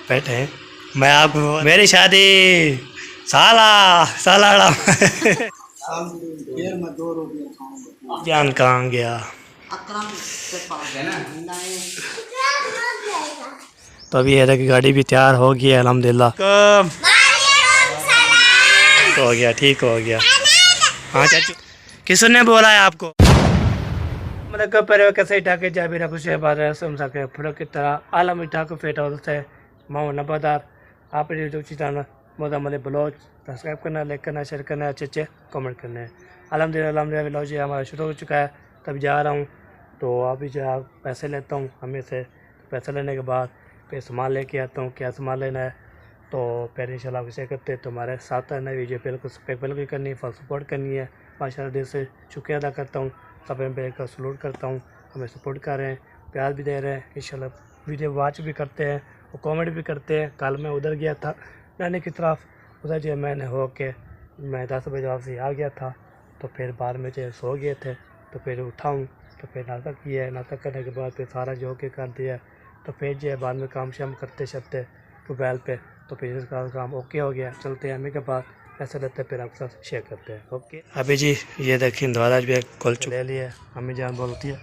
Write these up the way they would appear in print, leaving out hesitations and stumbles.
बैठे हैं। मैं आपको मेरी शादी साला सालाड़ा फिर मैं 2 रोटियां खाऊंगा। जान कहाँ गया। अकरम के पास है ना नहीं। तो अभी है कि गाड़ी भी तैयार हो गई है अल्हम्दुलिल्लाह। तो हो गया, ठीक हो गया। हाँ चाचू, किसने बोला है आपको? mereka perlu ke jabi rabu se pada samsake pura kita alam ita ko feta होता mau na badar आप यूट्यूब चैनल मोदा मले ब्लॉग सब्सक्राइब करना, लाइक करना, शेयर करना, अच्छे कमेंट करना है। अल्हम्दुलिल्लाह ब्लॉग जी हमारा शुरू हो चुका है। तब जा रहा हूँ तो अभी जो है पैसे लेता हूँ हमें से। पैसे लेने के बाद फिर सामान लेके आता हूँ, क्या सामान लेना है तो फिर इंशाल्लाह विषय करते हैं। तुम्हारे साथ है ना वीडियो बिल्कुल करनी है, फुल सपोर्ट करनी है। माशाल्लाह दिल से शुक्रिया अदा करता हूँ, सब पे का सलूट करता हूँ। हमें सपोर्ट कर रहे हैं, प्यार भी दे रहे हैं। इंशाल्लाह वीडियो वॉच भी करते हैं और कमेंट भी करते हैं। कल मैं उधर गया था नानी की तरफ, उधर जो मैंने हो के मैं 10 बजे वापसी आ गया था। तो फिर बाद में जो सो गए थे तो फिर उठाऊँ तो फिर नाश्ता किया है। नाश्ता करने के बाद फिर सारा जो के कर दिया तो फिर जो है बाद में काम शाम करते शरते मोबाइल पे तो फिर इसका काम ओके हो गया। चलते हैं अम्मी के पास, ऐसा रहते फिर आपके साथ शेयर करते हैं। ओके अभी जी ये देखिए दवारा भी खोल चुके ले लिए। अम्मी जान बोलती है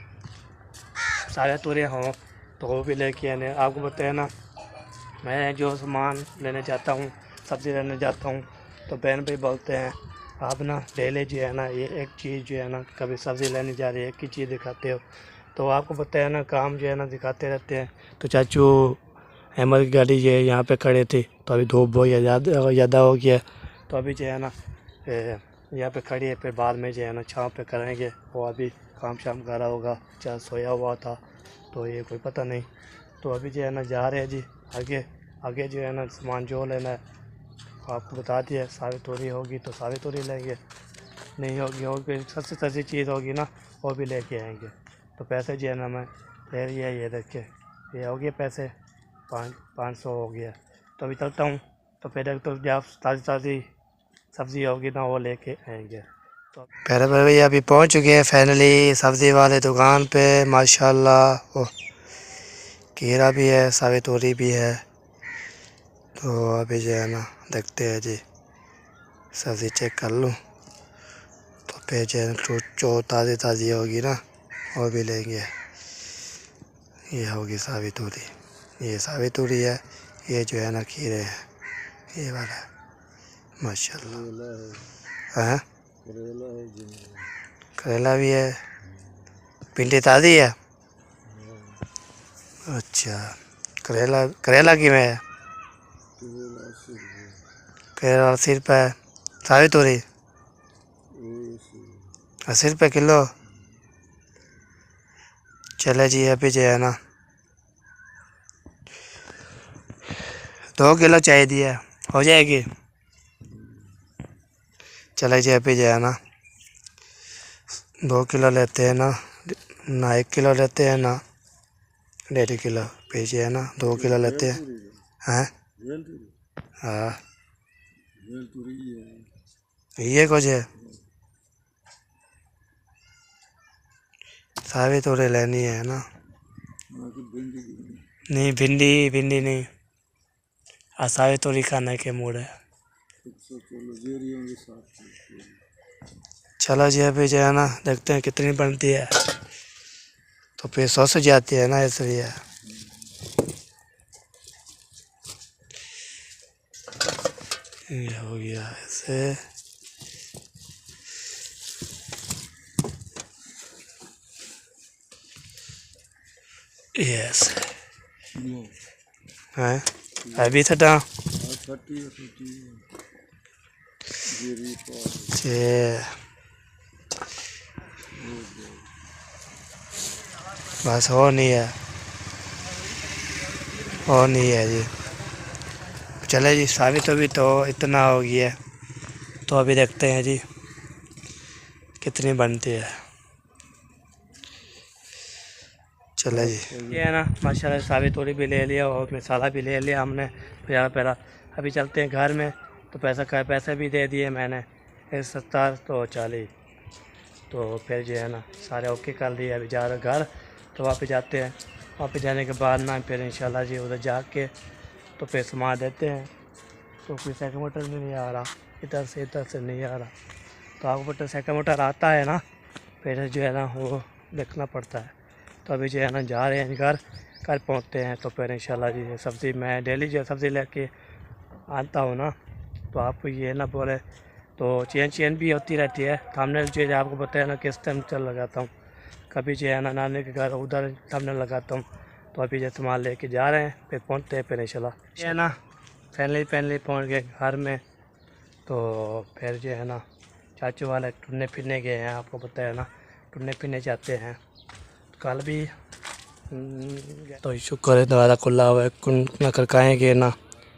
सारे तुरे हों तो वो भी लेके आने। आपको बताया ना मैं जो सामान लेने जाता हूँ, सब्ज़ी लेने जाता हूँ तो बहन भाई बोलते हैं आप ना ले लीजिए है ना, ये एक चीज़ जो है ना कभी सब्ज़ी लेने जा रही है एक ही चीज़ दिखाते हो। तो आपको बताया ना काम जो है ना दिखाते रहते हैं। तो चाचू अहमद की गाड़ी जो है यहाँ पे खड़े थे तो अभी धूप बहुत ज़्यादा हो गया तो अभी जो है ना यहाँ पे खड़ी है। फिर बाद में जो है ना छाँव पे करेंगे। वो अभी काम शाम कर रहा होगा, चाहे सोया हुआ था तो ये कोई पता नहीं। तो अभी जो है ना जा रहे हैं जी आगे। आगे जो है ना सामान जो लेना है आपको बता दिया। सारी तोरी होगी तो सारी तोरी लेंगे, नहीं होगी और कोई सस्ती सस्ती चीज़ होगी ना वो भी लेके आएंगे। तो पैसे जो है ना मैं ले लिया, ये देखे ये हो गया पैसे 500 हो गया। तो अभी चलता हूँ तो फिर तो जब ताज़ी ताज़ी सब्ज़ी होगी ना वो लेके आएंगे। तो पहले भैया अभी पहुँच चुके हैं फाइनली सब्ज़ी वाले दुकान पे। माशाल्लाह वो खीरा भी है, सावी तोरी भी है। तो अभी जो है ना देखते हैं जी, सब्ज़ी चेक कर लूँ तो फिर जो है जो ताज़ी होगी ना वो भी लेंगे। ये होगी सावी तोरी, ये सावी तोरी है, ये जो है ना खीरे है, ये वाला माशाल्लाह। हाँ करेला भी है, भिंडी ताज़ी है। अच्छा करेला की में है, करेला 80 रुपये है। सावी तोरी 80 रुपये किलो। चले जी अभी जो है ना 2 किलो चाहिए हो जाएगी। चले जी अभी जो है ना 2 किलो लेते हैं ना 1 किलो लेते हैं ना 1.5 किलो भेजे है ना 2 किलो लेते हैं। हैं हाँ ये कुछ है, सारी तोरी लेनी है ना। नहीं भिंडी नहीं, सारी तोरी खाने के मूड है। चलो जी अभी जो है ना देखते हैं कितनी बनती है तो फिर 100 से जाती है ना इसलिए। ये हो गया ऐसे। यस है अभी था बस और नहीं है जी। चले जी साबित तो भी तो इतना हो गया है तो अभी देखते हैं जी कितनी बनती है। चले जी ये है ना माशाल्लाह साबित तोड़ी भी ले लिया और मसाला भी ले लिया हमने पहला। अभी चलते हैं घर में तो पैसे भी दे दिए मैंने 70 तो 40। तो फिर जो है ना सारे ओके कर दिए। अभी जा रहे घर तो वहाँ पे जाते हैं। वहाँ पे जाने के बाद ना फिर इंशाल्लाह जी उधर जा के तो फिर सामान देते हैं। तो कोई सेकंड मोटर में नहीं आ रहा, इधर से नहीं आ रहा। तो आपको पता सेकंड मोटर आता है ना, फिर जो है ना वो देखना पड़ता है। तो अभी जो है ना जा रहे हैं घर पहुँचते हैं। तो फिर इंशाल्लाह जी सब्ज़ी मैं डेली जो सब्ज़ी लेके आता हूँ ना, तो आपको ये ना बोले तो चेन भी होती रहती है। थंबनेल जो है आपको बताया ना किस टाइम चल लगाता हूँ। कभी जो है ना नानी के घर उधर थंबनेल लगाता हूँ। तो अभी जो सामान लेके जा रहे हैं, फिर पहुँचते हैं फिर इंशाल्लाह। ये है ना फैनली पहुँच गए घर में। तो फिर जो है ना चाचू वाले टुरने फिरने गए हैं, आपको पता है ना टुरने फिरने जाते हैं। कल भी तो शुक्र है दरवाज़ा खुला हुआ है, ना खड़काएँगे ना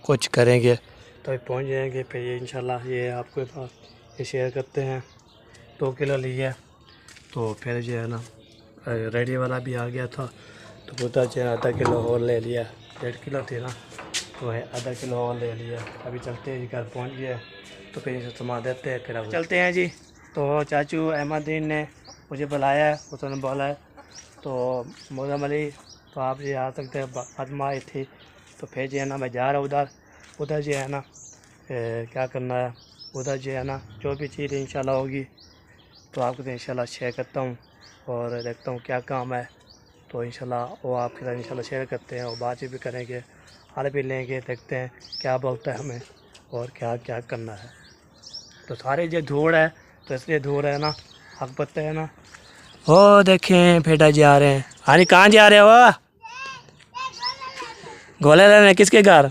कुछ करेंगे। तो अभी पहुँच जाएंगे फिर ये इंशाल्लाह। ये आपके पास ये शेयर करते हैं 2 किलो लिए। तो फिर जो है ना रेडी वाला भी आ गया था, तो उधर जो है आधा किलो और ले लिया। 1.5 किलो थी ना, तो है आधा किलो और ले लिया। अभी चलते हैं जी, घर पहुँच गए तो फिर इसे सामान देते हैं, फिर अब चलते हैं जी। तो चाचू अहमदीन ने मुझे बुलाया है, उसने बोला है तो मौजम अली तो आप ये आ सकते हैं, फातिमा आई थी। तो फिर जो है ना मैं जा रहा हूँ उधर जो है ना क्या करना है, उधर जो है ना जो भी चीज़ इंशाल्लाह होगी तो आपको तो इंशाल्लाह शेयर करता हूँ और देखता हूँ क्या काम है। तो इंशाल्लाह वो आपके साथ इंशाल्लाह शेयर करते हैं और बातचीत भी करेंगे, हाल भी लेंगे, देखते हैं क्या बोलता है हमें और क्या क्या करना है। तो सारे जो धूड़ है तो इसलिए धूड़ है ना, हक पता है ना। ओ देखें बेटा जा रहे हैं। हाँ कहाँ जा रहे हो? गोले लेने किसके घर?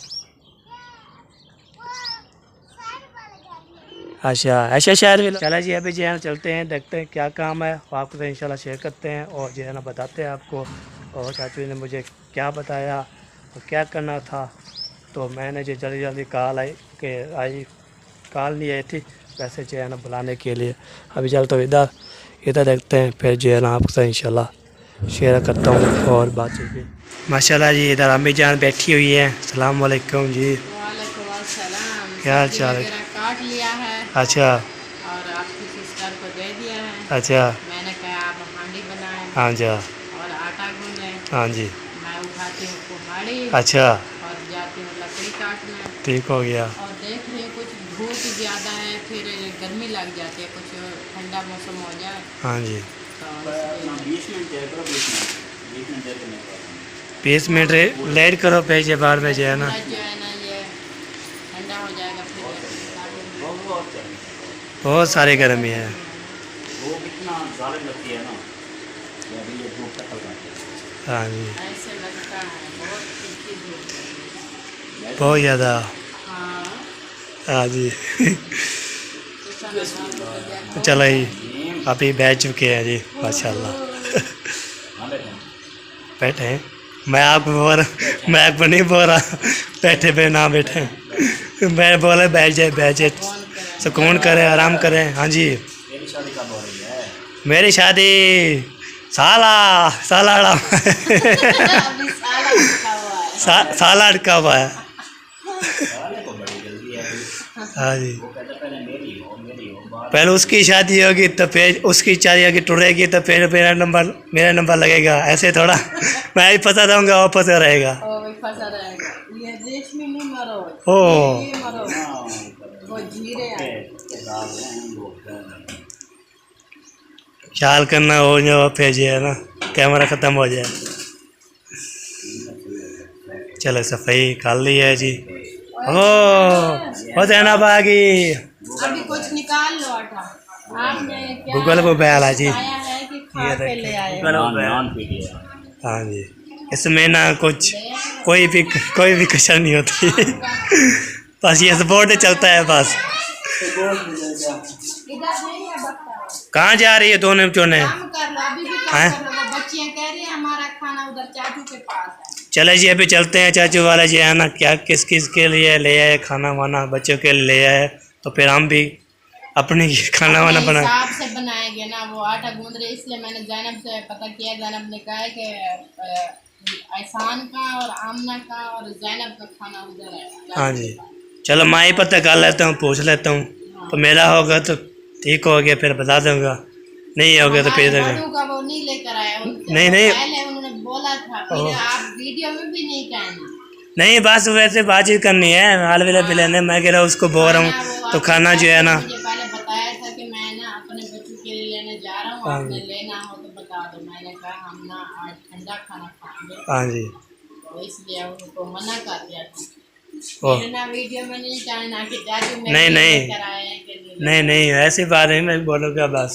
अच्छा शहर भी चला जी। अभी जो है चलते हैं, देखते हैं क्या काम है और आपको तो इंशाल्लाह शेयर करते हैं और जो है ना बताते हैं आपको। और चाचू ने मुझे क्या बताया और क्या करना था, तो मैंने जो जल्दी कॉल नहीं आई थी वैसे जो है ना बुलाने के लिए। अभी चलते हो इधर देखते हैं, फिर जो है ना आपके साथ इंशाल्लाह शेयर करता हूँ और बातचीत भी। माशाल्लाह जी इधर अम्मी जान बैठी हुई है। अस्सलाम वालेकुम जी। वालेकुम अस्सलाम। क्या हाल चाल है? काट लिया है अच्छा और आपकी सिस्टर को दे दिया है। अच्छा मैंने कहा आप हांडी बनाएं हाँ जी और आटा गूंदें। हाँ जी मैं उठाती हूँ कुल्हाड़ी अच्छा और जाती हूँ लकड़ी काटने। ठीक हो गया। और देख रही हूँ कुछ धूप ज़्यादा है, फिर गर्मी लग जाती है, कुछ ठंडा मौसम हो जाए हाँ जी तो 20 मिनट है, 20 मिनट देर में 20 मिनट लेट करो भेजे बाहर में जो है ना। जो है ना ये ठंडा हो जाएगा फिर बहुत बहुत सारी गर्मी है। वो कितना जालिम लगती है ना, ये अभी ये धूप तक लगाती है। हाँ जी ऐसे लगता है बहुत तीखी धूप है। बहुत ज़्यादा। हाँ हाँ जी तो चलो जी अभी बैठ चुके हैं जी माशाल्लाह। हाँ बैठे बैठे हैं। मैं आपको नहीं बोल रहा बैठे पे ना बैठे। मैं बोले बैठ जाए सुकून करे आराम करें। हाँ जी मेरी शादी कब हो रही है? मेरी शादी साला अभी साला लिखा हुआ है। साला अटका हुआ है। साले को बड़ी जल्दी है अभी। हाँ जी वो कहता पहले मेरी हो बाद पहले उसकी शादी होगी तो फिर उसकी शादी होगी टूटेगी तो फिर मेरा नंबर लगेगा। ऐसे थोड़ा मैं ही फंसा रहूँगा वो फंसा रहेगा। ओ भी फंसा रहेगा। ये रेशमी नहीं मरो, ओ ये मरो वो जीरे है। ख्याल करना हो जाए फिर जो है ना कैमरा ख़त्म हो जाए। चलो सफाई कर ली है जी। ओ जैनब आ गई। अभी कुछ निकाल लो आटा। आपने क्या गूगल पे बैला जी। आया है कि खा के ले आए? नान पीटिए। हाँ जी इसमें ना कुछ कोई भी कसर नहीं होती। बस ये सपोर्ट चलता है बस। इधर नहीं है बक्का। कहाँ जा रही है दोनों चोने? काम कर लो, अभी भी काम कर लो। वो बच्चियां कह रही हैं हमारा खाना उधर चाचू के पास है। चले जी अभी चलते हैं। चाचू वाला जी है ना क्या किस के लिए ले आए खाना वाना, बच्चों के लिए ले आए तो फिर हम भी अपने खाना वाना अपने बना हिसाब से बनाएंगे ना। वो आटा गूंद रहे, इसलिए मैंने जैनब से पता किया। जैनब ने कहा है कि एहसान का और आमना का और जैनब का खाना उधर है। हाँ जी चलो मैं ही पता कर लेता हूँ, पूछ लेता हूँ। तो मेरा होगा तो ठीक हो गया फिर बता दूँगा, नहीं हो गया तो फिर बड़ों का वो नहीं लेकर आया। नहीं पहले उन्होंने बोला था, फिर आप वीडियो में भी नहीं कहना। नहीं बस वैसे बातचीत करनी है, हाल वेला भी लेने। मैं कह रहा हूँ उसको बोल रहा हूँ तो खाना जो है ना, मुझे पहले बताया था कि मैं ना अपने बच्चों के लिए लेने जा रहा हूँ, आपने लेना हो तो बता दो। मैंने कहा हम ना आज ठंडा खाना खाएंगे, हाँ जी। तो इसलिए उनको मना कर दिया था। ओ मेरे ना वीडियो में नहीं डालना कि चाचू मेरे नहीं, लिए नहीं। लेकर आए हैं कि नहीं नहीं नहीं ऐसी बात नहीं, मैं बोलूँगा बस।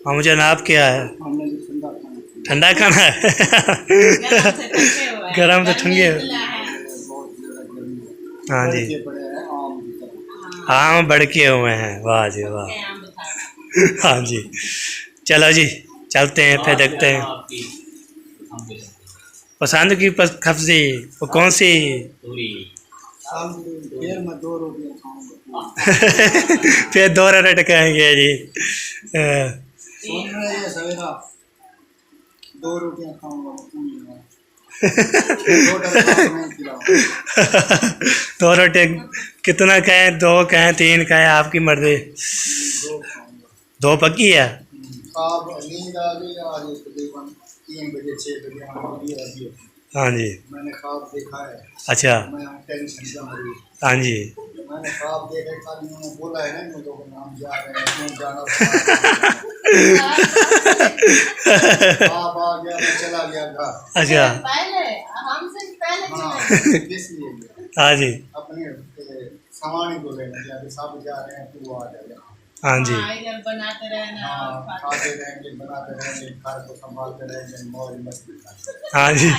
हाँ मुझे नाप क्या है, हमने भी ठंडा खाना ठंडा खाना है। गरम से ठंडे हुए हैं, गरम से गर्मी ठंडे। निकला है। बहुत ज़्यादा गर्मी है। हाँ जी, बड़के पड़े हैं आम की तरह। आम बढ़के हुए हैं, वाह जी वाह। के आम था। हाँ जी, चलो जी चलते हैं फिर देखते हैं। पसंद की सब्जी वो कौन सी? शाम को फिर मैं 2 रोटियां खाऊंगा। फिर 2 रोटी टकाएंगे जी। सुन रहे हैं सवेरा 2 रोटियां खाऊंगा पूरी में। 2 डब्बा मैं खिलाऊंगा। 2 रोटी कितना कहें, 2 कहें 3 कहें, आपकी मर्जी। 2 खाऊंगा। 2 पक्की है। अब नींद आ गई आज तकरीबन 3 बजे 6 बजे हमारी अभी हाँ जी, मैंने ख्वाब देखा है। अच्छा, मैं टेंशन का मरीज। हाँ जी। मैंने ख्वाब देखा, कल उन्होंने बोला है ना मुझे को नाम जा रहे हैं क्यों जाना। ख्वाब आ गया, मैं चला गया घर। अच्छा, पहले हमसे पहले हाँ चले। इसलिए हाँ जी, अपने सामान को लेने जाके सब जा रहे हैं, तू आ जाएगा। हाँ जी, हाँ, इधर बनाते रहना हाँ और खाते खाते रहेंगे, बनाते रहेंगे, घर को संभालते रहेंगे, मौज मस्ती करते हाँ जी।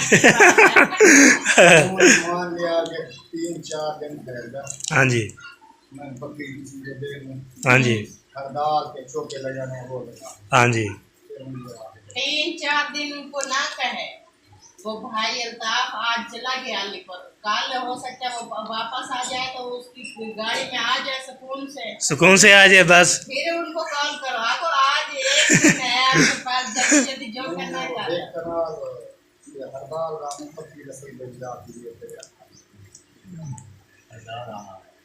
रहेंगे। मान लिया कि 3-4 दिन ठहरेगा, हाँ जी, मैं बकरी की चीजें दे दूँ, हाँ जी, हरदाल के चौके लगाने वो लगा। हाँ जी, फिर मुझे आ गया। 3-4 दिन उनको ना कहे। वो भाई अल्ताफ आज चला गया लेकर, कल हो सकता है वो वापस आ जाए तो उसकी गाड़ी में आ जाए सुकून से आ जाए बस। फिर उनको कॉल करो, आपको आज एक दिन है आपके पास, जल्दी जल्दी जो करना है कर लो। एक तरह ये हरदाल राम पत्ती रसोई बन जाती है।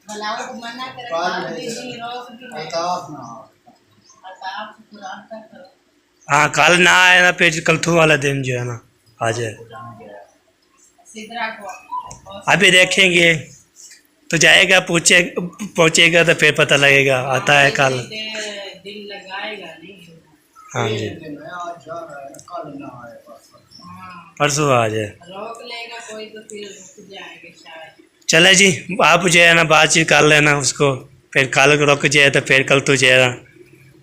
भलाओ को मना करे, काल काल में भी नहीं रोक भी नहीं। अल्ताफ ना अल्ताफ से कुरान तक करो। हाँ कल ना आए ना, फिर कलथू वाला दिन जो है ना आ जाए। सिदरा को अभी देखेंगे तो जाएगा, पहुँचेगा तो फिर पता लगेगा आता है कल। दिल लगाएगा नहीं। हाँ जी, दिन है, आज जा रहा है, कल ना आए बस। हाँ, परसों आ जाए। रोक लेगा कोई तो फिर रुक जाएंगे शायद। चले जी, आप जो है ना बातचीत कर लेना उसको, फिर कल रुक जाए तो फिर कल तो जाएगा।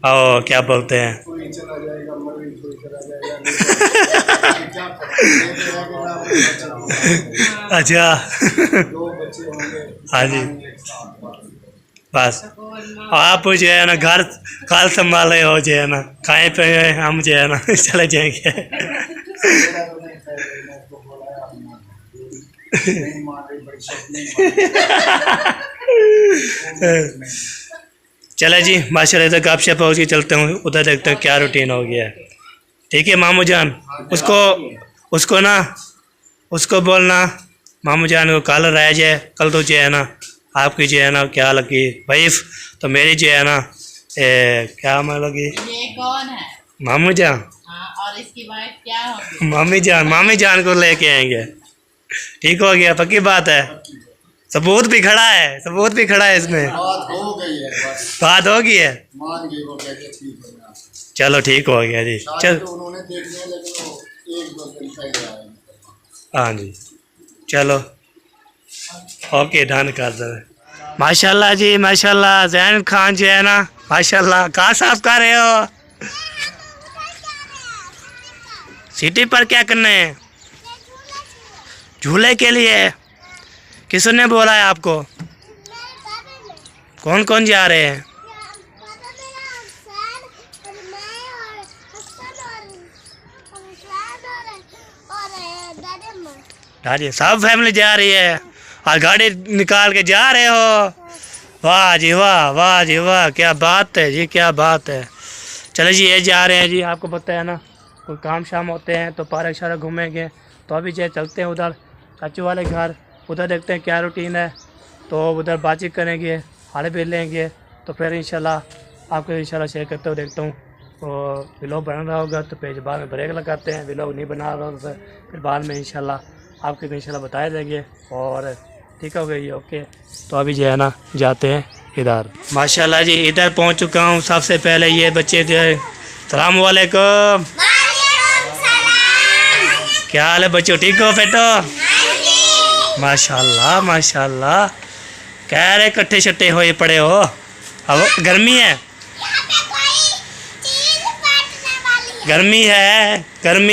और क्या बोलते हैं, कोई चला जाएगा, मरीज कोई चला जाएगा। क्या करें? अच्छा। 2 बच्चे होंगे। हाँ जी, एक साथ बस आप जो है ना घर काल संभाले हो जो है ना, खाए पे हम जो है ना चले जाएंगे। मेरा तो नहीं खाएगा, मैं उसको बोला है अपना नहीं मार रही, बड़ी शौक नहीं मार रही। चले जी माशाल्लाह, इधर गपशप पहुँच के चलते हूँ, उधर देखते हैं क्या रूटीन हो गया है। ठीक है मामू जान, उसको ना उसको बोलना मामू जान को कल रह जाए, कल तो जो है ना आपकी जो है ना क्या लगी वाइफ, तो मेरी जो है ना क्या मैं लगी ये कौन है? मामू जान। हाँ, और इसकी वाइफ क्या होगी? मामी जान को लेके आएंगे। ठीक हो गया, पक्की बात है। सबूत भी खड़ा है, सबूत भी खड़ा है इसमें। बात हो गई है, बस बात हो गई है, मान गई, वो कहते ठीक हो गया। चलो ठीक हो गया जी। शादी चल तो उन्होंने देख लिया, लेकिन वो 1-2 दिन पहले आएंगे। हाँ जी, चलो ओके डन कर दो। माशाल्लाह जी माशाल्लाह, जैन खान जो है ना माशाल्लाह, कहाँ साफ कर रहे हो? सिटी पर क्या करना है? झूले के लिए? किसने बोला है आपको? कौन कौन जा रहे हैं? दादी सब फैमिली जा रही है और गाड़ी निकाल के जा रहे हो? वाह जी वाह, वाह जी वाह, क्या बात है जी, क्या बात है। चलो जी ये जा रहे हैं जी, आपको पता है ना कोई काम शाम होते हैं तो पार्क शार्क घूमेंगे, तो अभी जो चलते हैं उधर चाचू वाले घर, उधर देखते हैं क्या रूटीन है, तो उधर बातचीत करेंगे, हाल भी लेंगे, तो फिर इंशाल्लाह आपको इंशाल्लाह शेयर करते हुए देखता हूँ। तो व्लॉग बन रहा होगा तो फिर बाद में ब्रेक लगाते हैं, व्लॉग नहीं बना रहा होगा फिर बाद में इंशाल्लाह आपके तो इंशाल्लाह बताए देंगे। और ठीक हो गई, ओके। तो अभी जो है ना जाते हैं इधर। माशाल्लाह जी इधर पहुंच चुका हूँ। सबसे पहले ये बच्चे जो है, सलाम वालेकुम, क्या हाल है बच्चों, ठीक हो बेटो? माशाल्लाह माशाल्लाह, कह रहे कट्ठे छट्टे होए पड़े हो। अब गर्मी है, गर्मी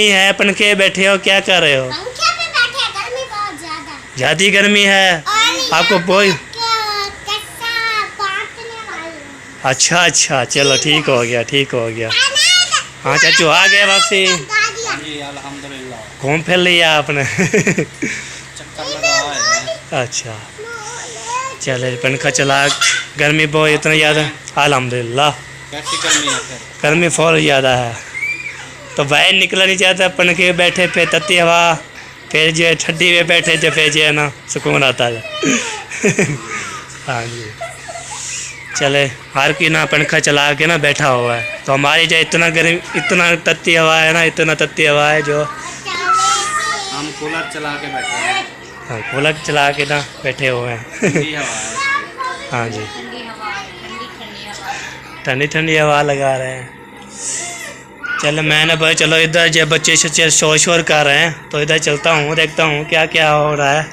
है, पनखे बैठे हो, क्या कर रहे हो? ज्यादा गर्मी है आपको कोई? अच्छा, चलो ठीक हो गया, ठीक हो गया। हाँ चाचू आ गए वापसी, जी अल्हम्दुलिल्लाह। घूम फिर लिया आपने। चक्कर लगा है। अच्छा चले, पंखा चला, गर्मी बहुत इतना ज़्यादा, अल्हम्दुलिल्लाह। कैसी गर्मी है फिर? गर्मी फौर ज़्यादा है, तो बाहर निकला नहीं चाहता। पंखे में बैठे पे तत्ती हवा, फिर जो है ठंडी में बैठे जो फिर जो है ना सुकून आता है। हाँ जी, चले हर की ना पंखा चला के ना बैठा हुआ है, तो हमारी जो इतना गर्मी, इतना तत्ती हवा है ना, इतना तत्ती हवा है जो हम कूलर चला के बैठे हैं। हाँ, कूलर चला के ना बैठे हुए हैं। ठंडी हवा है। हाँ जी, ठंडी ठंडी हवा लगा रहे हैं। चलो मैंने भाई, चलो इधर जो बच्चे शच्चे शोर शोर कर रहे हैं, तो इधर चलता हूँ, देखता हूँ क्या क्या हो रहा है।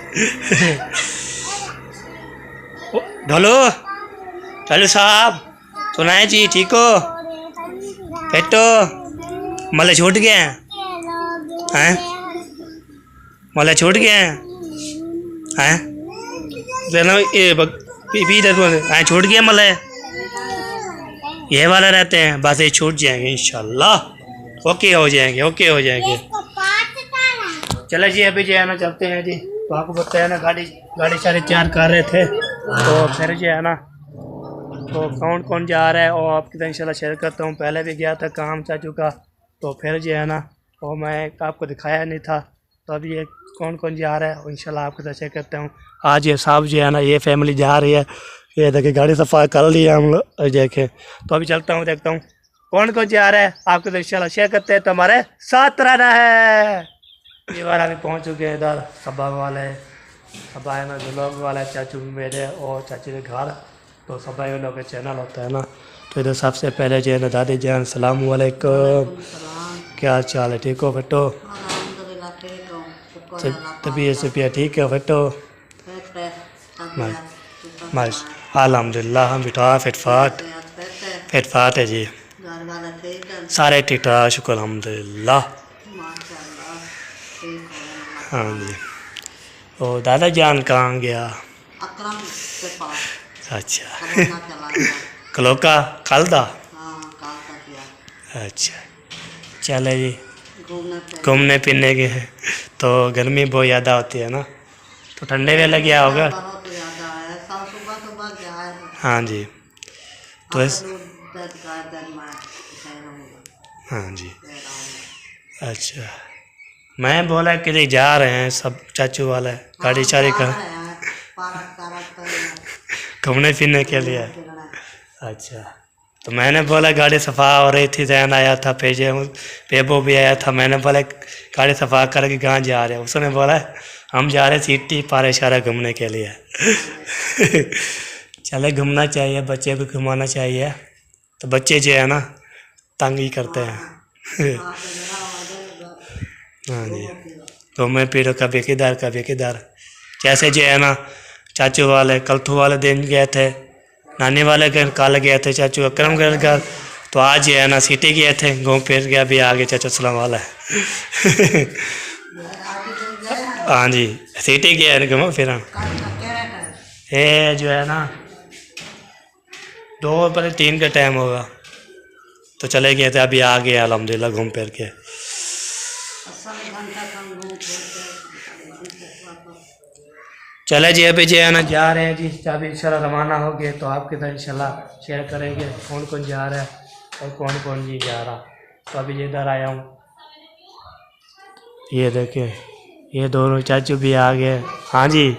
ढोलू साहब सुनाए जी, ठीक हो? बेटो मले छूट गए हैं? मले छूट गए हैं? ये छूट गए मले, ये वाले रहते हैं, बस ये छूट जाएंगे इंशाल्लाह, ओके हो जाएंगे, ओके हो जाएंगे। चलो जी अभी जो है ना चलते हैं जी। तो आपको बताया ना गाड़ी सारी तैयार कर रहे थे, तो फिर जो है ना तो कौन कौन जा रहा है और आपके साथ इंशाल्लाह शेयर करता हूँ। पहले भी गया था काम चाचू का, तो फिर जो है ना वो मैं आपको दिखाया नहीं था, तो अभी ये कौन कौन जा रहा है इंशाल्लाह आपके साथ शेयर करता हूँ। आज ये साहब जो है ना, ये फैमिली जा रही है, ये देखिए गाड़ी सफाई कर लिया हम लोग देखे। तो अभी चलता हूँ, देखता हूँ कौन कौन जा रहा है, आपके साथ इंशाल्लाह शेयर करते हैं। तो हमारे साथ रहना है। ये बार अभी पहुँच चुके हैं इधर, सबा वाले, सबा है ना जो लोग वाला चाचू मेरे और चाची के घर, तो सबा ये लोग का चैनल होता है ना। तो इधर सबसे पहले जो है ना दादी जान, सलाम वालेकुम, क्या हाल चाल है, ठीक हो बेटो? तबीयत से ठीक है बेटो? बस अल्हम्दुलिल्लाह, हम बिठा फिटफाट है जी, सारे ठीक ठाक, शुक्र अल्हम्दुलिल्लाह। हाँ जी, ओ दादा जान कहाँ गया? अच्छा कलोका कल दा, अच्छा चले जी घूमने फिरने के हैं। तो गर्मी बहुत ज़्यादा होती है ना, तो ठंडे में लग गया होगा। हाँ जी, तो हाँ जी, अच्छा मैं बोला कि जा रहे हैं सब चाचू वाले गाड़ी चारी का घूमने फिरने के लिए। अच्छा, तो मैंने बोला गाड़ी सफ़ा हो रही थी, जैन आया था, पेबो भी आया था, मैंने बोला गाड़ी सफ़ा करके कहाँ जा रहे हैं? उसने बोला हम जा रहे सिटी पारे शारा घूमने के लिए। चले घूमना चाहिए, बच्चे को घुमाना चाहिए, तो बच्चे जो है ना तंग ही करते हैं। हाँ जी, घूमे फिरो कभी किधर। जैसे जो है ना चाचू वाले कलथू वाले दिन गए थे, नानी वाले घर कल गए थे, चाचू अकरम घर घर, तो आज जो है ना सिटी गए थे, घूम फिर के अभी आगे चाचू सलाम वाला है। हाँ जी, सिटी गया घूमो फिर। ये जो है ना 2-3 का टाइम होगा, तो चले गए थे, अभी आ गए अल्हम्दुलिल्लाह घूम फिर के। चले जी अभी जो है ना जा रहे हैं जी, अभी इंशाल्लाह रवाना हो गए, तो आपके साथ इंशाल्लाह शेयर करेंगे कौन कौन जा रहा है और कौन कौन नहीं जा रहा। तो अभी इधर आया हूँ, ये देखिए ये दोनों चाचू भी आ गए। हाँ जी,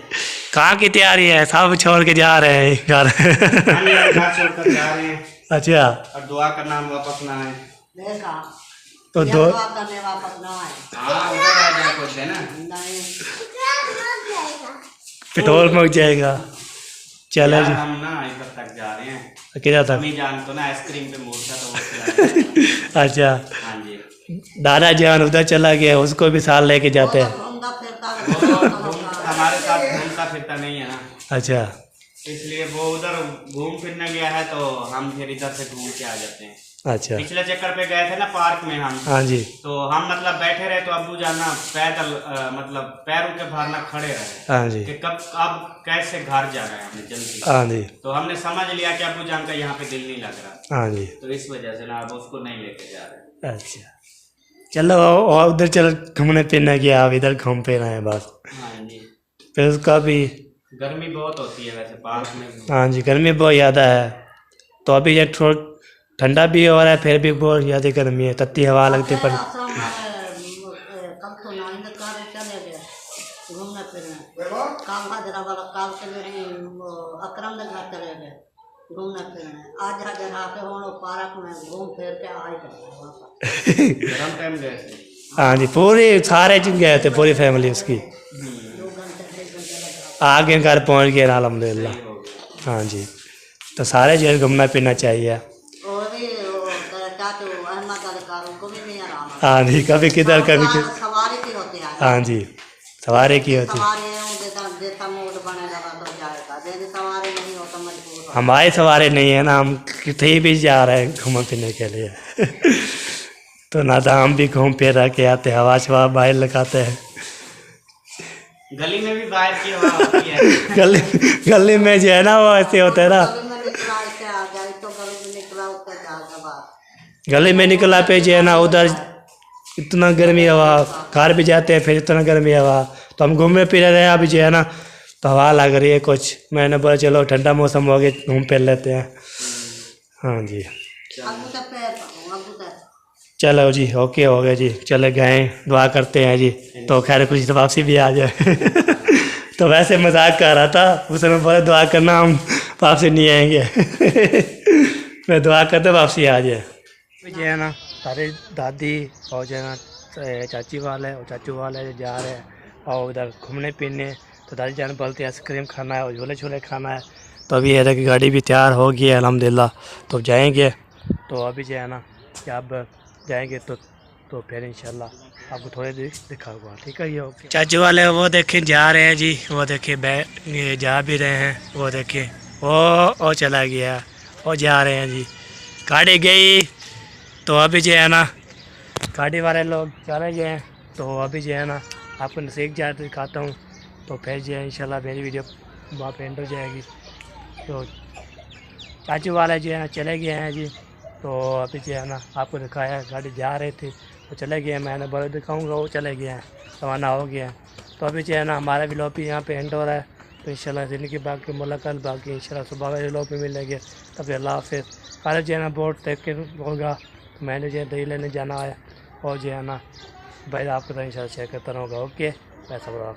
कहाँ की तैयारी है? सब छोड़ के जा रहे हैं घर। छोड़कर जा रहे हैं। अच्छा, और दुआ करना वापस ना है। तो दो करने वापस ना आए। हाँ उधर आ जाए कुछ है ना। नहीं पेट्रोल मुक जाएगा। चलो यार जी हम ना इधर तक जा रहे हैं। किधर तक? अम्मी जान तो ना आइसक्रीम पे मूड था तो वो खिलाया। अच्छा हाँ जी। दादा जान उधर चला गया, उसको भी साथ लेके जाते हैं। घूमता फिरता वो हमारे साथ घूमता फिरता नहीं है ना, अच्छा इसलिए वो उधर घूम फिरने गया है तो हम फिर इधर से घूम के आ जाते हैं। अच्छा पिछले चक्कर पे गए थे ना पार्क में हम, हाँ जी तो हम मतलब बैठे रहे तो अब्बू जाना पैदल मतलब पैरों के बाहर ना खड़े रहे हाँ जी कि कब अब कैसे घर जा रहे हैं हमें जल्दी। हाँ जी तो हमने समझ लिया कि अब्बू जान का यहाँ पे दिल नहीं लग रहा, हाँ जी। तो इस वजह से ना अब उसको नहीं लेके जा रहे। अच्छा चलो और उधर चलो घूमने फिरने गया, अब इधर घूम फिर रहे हैं बस। हाँ जी। फिर उसका भी गर्मी बहुत होती है वैसे पार्क में भी। हाँ जी गर्मी बहुत ज़्यादा है, तो अभी ये थोड़ा ठंडा भी हो रहा है, फिर भी बहुत ज़्यादा गर्मी है, तत्ती हवा लगती है पर आश्रम कल तो नाइंद कार चले गए घूमने फिरने। काम हाजरा वाला काल चले गए, अकरम के घर चले गए घूमने फिरने। आज जरा के होनो पार्क में घूम फिर के आ ही गए वापस। गरम टाइम गए थे। हाँ जी पूरी सारे जन गए थे, पूरी फैमिली उसकी। 2 घंटे 1 घंटे लगा। आगे घर पहुंच गए अल्हम्दुलिल्लाह। सही हो गया। हाँ जी तो सारे जो है घूमना फिरना चाहिए। और भी चाचू अहमद अली कार उनको भी नहीं आराम है। हाँ जी कभी किधर कभी किधर। सवारी की होती है। हाँ जी सवारी की होती है। सवारी है जैसा मूड बनेगा तो जाएगा, यदि सवारी नहीं हो तो मजबूर हो। हमारी सवारी नहीं है ना, हम कहीं भी जा रहे हैं घूमने फिरने के लिए तो ना तो हम भी घूम फिर के आते हैं, हवा शवा बाहर लगाते हैं। गली में भी बाहर की हवा होती है। गली में जो है ना वो ऐसे होता है ना, गली में निकला ऐसे आ जाए तो गली में निकला उसका जाएगा बाहर। गली में निकला पे जो है ना उधर इतना गर्मी हवा, घर भी जाते हैं फिर इतना गर्मी हवा, तो हम घूमने फिर रहे हैं अभी जो है ना, तो हवा लग रही है कुछ। मैंने बोला चलो ठंडा मौसम हो गया घूम फिर लेते हैं। हाँ जी अबू तक पैर पाऊँ अबू तक। चलो जी ओके हो गया जी, चले गए दुआ करते हैं जी, तो खैर कुछ तो वापसी भी आ जाए तो वैसे मजाक कर रहा था, उसने बोला दुआ करना हम वापसी नहीं आएंगे मैं दुआ करते वापसी आ जाए। जो है ना सारे दादी और जो है ना चाची वाले और चाचू वाले जा रहे हैं और उधर घूमने पीने, तो दादी जान बोलते हैं आइसक्रीम खाना है और झोले छोले खाना है। तो अभी ये कि गाड़ी भी तैयार हो गई है अल्हम्दुलिल्लाह, तो जाएंगे। तो अभी जो है ना कि अब जाएंगे तो फिर इंशाल्लाह आपको थोड़ी देर दिखाऊंगा, ठीक है। ये ओके। चाचू वाले वो देखें जा रहे हैं जी, वो देखें ये जा भी रहे हैं, वो देखें वो चला गया, वो जा रहे हैं जी। गाड़ी गई तो अभी जो है ना गाड़ी वाले लोग चले गए हैं, तो अभी जो है ना आपको नसीब जा दिखाता हूँ, तो फिर जो है इंशाल्लाह मेरी वीडियो वहाँ पे एंड हो जाएगी। तो चाचू वाले जो है चले गए हैं जी, तो अभी जो है ना आपको दिखाया गाड़ी जा रहे थे तो चले गए, मैंने बोला दिखाऊंगा, वो चले गए हैं, रवाना हो गया है। तो अभी जो है ना हमारा भी लॉबी यहाँ पे एंड हो रहा है, तो इंशाल्लाह ज़िंदगी बाकी मुलाकात बाकी इंशाल्लाह सुबह वाले लॉबी मिलेंगे। तब अल्लाह हाफ़िज़। कल जो है ना बोर्ड तक के होगा, तो मैंने जो है दही लेने जाना है, और जो है ना भाई आपके साथ इंशाल्लाह शेयर करता रहूँगा। ओके पैसा बड़ा